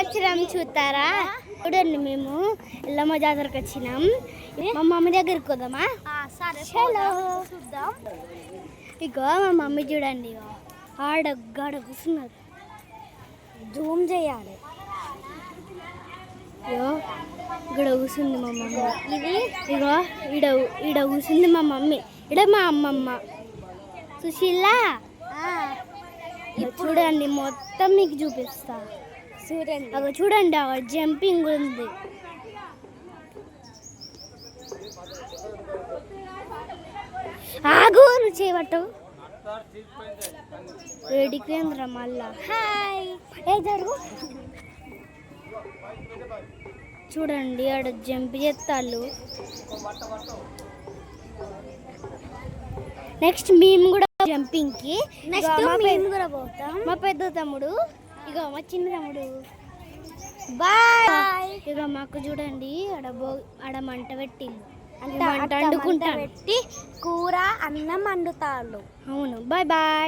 వచ్చినాం చూస్తారా? చూడండి, మేము ఎల్లమ్మ జాతరకు వచ్చినాం. మా మమ్మీ దగ్గరికి పోదామా? సరే చూద్దాం. ఇగో మా మమ్మీ చూడండి, ఇగో ఆడ కూర్చున్నారు. జూమ్ చేయాలి. ఇగో ఇక్కడ కూర్చుంది మా మమ్మీ. ఇగో ఈడ కూర్చుంది మా మమ్మీ. ఈడ మా అమ్మమ్మ సుశీల. చూడండి, మొత్తం మీకు చూపిస్తా. చూడండి అక్కడ జంపింగ్ ఉంది. ఆగు, నువ్వు చేయబట్టు. వేడికేంద్ర మళ్ళా. హాయ్, ఏ జరుగు. చూడండి ఆడ జంప్ చేస్తాళ్ళు. నెక్స్ట్ మేము కూడా జంపింగ్ కి మేము కూడా పోతాం. మా పెద్ద తమ్ముడు, ఇక మా చిన్న తమ్ముడు. బాయ్. ఇక మాకు చూడండి ఆడ మంట పెట్టి పెట్టి కూర అన్నం వండుతారు. అవును, బాయ్ బాయ్.